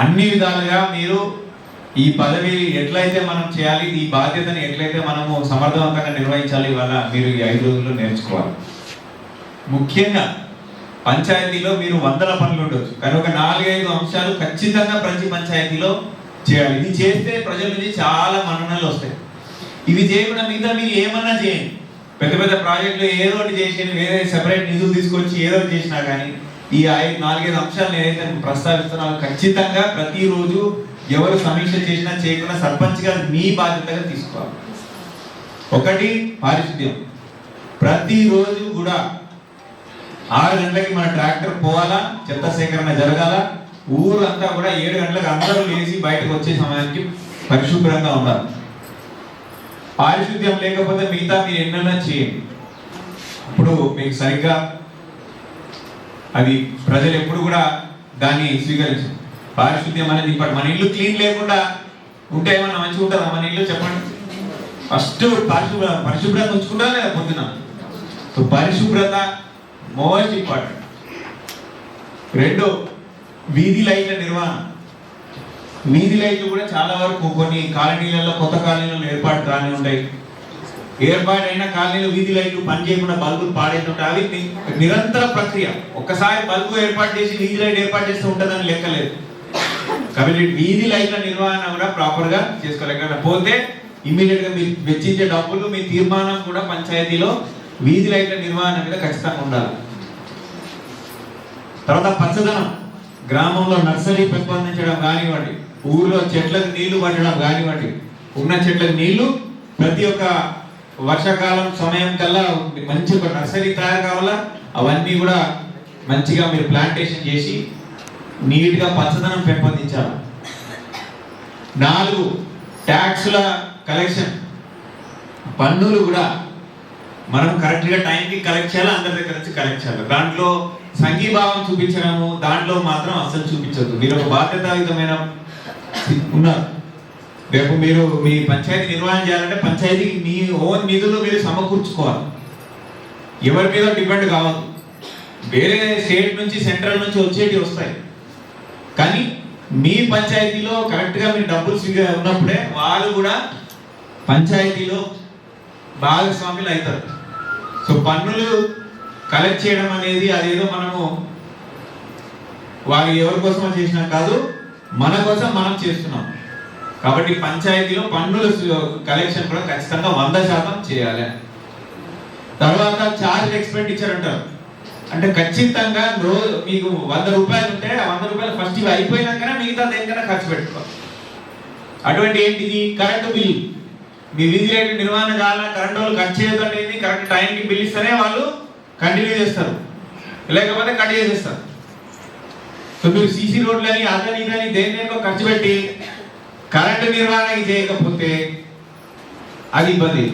అన్ని విధాలుగా మీరు ఈ పదవి ఎట్లయితే మనం చేయాలి, ఈ బాధ్యతని ఎట్లయితే మనము సమర్థవంతంగా నిర్వహించాలి, ఇవాళ మీరు ఈ 5 రోజుల్లో నేర్చుకోవాలి. ముఖ్యంగా పంచాయతీలో మీరు వందల పనులు ఉండొచ్చు, కానీ ఒక 4-5 అంశాలు ఖచ్చితంగా ప్రతి పంచాయతీలో చేయాలి. ఇది చేస్తే ప్రజల నుంచి చాలా మన్ననలు వస్తాయి. ఇవి చేయకుండా మిగతా మీరు ఏమన్నా చేయండి, పెద్ద పెద్ద ప్రాజెక్టులు ఏదో ఒకటి చేసి వేరే సెపరేట్ నిధులు తీసుకొచ్చి ఏదో ఒకటి చేసినా కానీ ఈ 4-5 అంశాలు ఏదైతే ప్రస్తావిస్తున్నారో ఖచ్చితంగా ప్రతిరోజు ఎవరు సమీక్ష చేసినా చేయకుండా సర్పంచ్గా మీ బాధ్యతగా తీసుకోవాలి. ఒకటి, పారిశుద్ధ్యం. ప్రతిరోజు కూడా 6 గంటలకి మన ట్రాక్టర్ పోవాలా, చెత్త సేకరణ జరగాల. ఊరంతా కూడా 7 గంటలకు అందరూ లేచి బయటకు వచ్చే సమయానికి పరిశుభ్రంగా ఉండాలి. పారిశుద్ధ్యం లేకపోతే మిగతా మీరు ఎన్నైనా చేయండి, ఇప్పుడు మీకు సరిగ్గా అది ప్రజలు ఎప్పుడు కూడా దాన్ని స్వీకరించారు. పారిశుద్ధ్యం అనేది ఇప్పుడు మన ఇల్లు క్లీన్ లేకుండా ఉంటే ఏమన్నా మంచిగా ఉంటుందా మన ఇల్లు? చెప్పండి. ఫస్ట్ పరిశుభ్రంగా ఉంచుకుంటా లేదా పొద్దున? సో పరిశుభ్రత మోస్ట్ ఇంపార్టెంట్. 2, వీధి లైట్ల నిర్వహణ. వీధి లైట్లు కూడా చాలా వరకు కొన్ని కాలనీలలో, కొత్త కాలనీలలో ఏర్పాటు కాని ఉంటాయి. ఏర్పాటైన కాలనీలో వీధి లైట్లు పని చేయకుండా బల్బులు పాడేస్తుంటాయి. అవి నిరంతర ప్రక్రియ. ఒక్కసారి బల్బు ఏర్పాటు చేసి వీధి లైట్ ఏర్పాటు చేస్తూ ఉంటుందని లెక్కలేదు. కాబట్టి వీధి లైట్ల నిర్వహణ కూడా ప్రాపర్గా చేసుకోలేకపోతే ఇమ్మీడియట్గా మీరు వెచ్చించే డబ్బులు, మీ తీర్మానం కూడా పంచాయతీలో వీధి లైట్ల నిర్వహణ మీద ఖచ్చితంగా ఉండాలి. తర్వాత పచ్చదనం. గ్రామంలో నర్సరీ పెంపొందించడం కానివ్వండి, ఊర్లో చెట్లకు నీళ్లు పట్టడం కానివ్వండి, ఉన్న చెట్లకు నీళ్లు ప్రతి ఒక్క వర్షాకాలం సమయం కల్లా మంచి ఒక నర్సరీ తయారు కావాలా. అవన్నీ కూడా మంచిగా మీరు ప్లాంటేషన్ చేసి నీట్గా పచ్చదనం పెంపొందించాలి. 4, ట్యాక్సుల కలెక్షన్. పన్నులు కూడా మనం కరెక్ట్గా టైంకి కలెక్ట్ చేయాలి, అందరి దగ్గర నుంచి కలెక్ట్ చేయాలి. దాంట్లో సంఘీభావం చూపించడము దాంట్లో మాత్రం అస్సలు చూపించద్దు. మీరు ఒక బాధ్యతాయుతమైన ఉన్నారు. రేపు మీరు మీ పంచాయతీ నిర్వహణ చేయాలంటే పంచాయతీకి మీ ఓన్ నిధులు మీరు సమకూర్చుకోవాలి. ఎవరి మీద డిపెండ్ కావద్దు. వేరే స్టేట్ నుంచి, సెంట్రల్ నుంచి వచ్చేవి వస్తాయి, కానీ మీ పంచాయతీలో కరెక్ట్గా మీరు డబ్బులు ఉన్నప్పుడే వాళ్ళు కూడా పంచాయతీలో భాగస్వాములు అవుతారు. సో పన్నులు కలెక్ట్ చేయడం అనేది అదేదో మనము వారు ఎవరి కోసమో చేసినా కాదు, మన కోసం మనం చేస్తున్నాం. కాబట్టి పంచాయతీలో పన్నుల కలెక్షన్ కూడా ఖచ్చితంగా 100% చేయాలి. తర్వాత చార్జ్ ఎక్స్పెండిచర్ అంటారు. అంటే ఖచ్చితంగా రోజు మీకు 100 రూపాయలు ఉంటే ఆ 100 రూపాయలు ఫస్ట్ ఇవి అయిపోయినాకనే మిగతా దేనికైనా ఖర్చు పెట్టుకోవాలి. అటువంటి ఏంటిది? Current bill. మీ వీధి లైట్ నిర్వహణ కావాలా, కరెంటు వాళ్ళు కట్ చేయదండి, కరెక్ట్ టైంకి బిల్ ఇస్తేనే వాళ్ళు కంటిన్యూ చేస్తారు, లేకపోతే కట్ చేసేస్తారు. సో మీరు సీసీ రోడ్లని అదని ఇదని దేనికో ఖర్చు పెట్టి కరెంటు నిర్వహణకి చేయకపోతే అది ఇబ్బంది.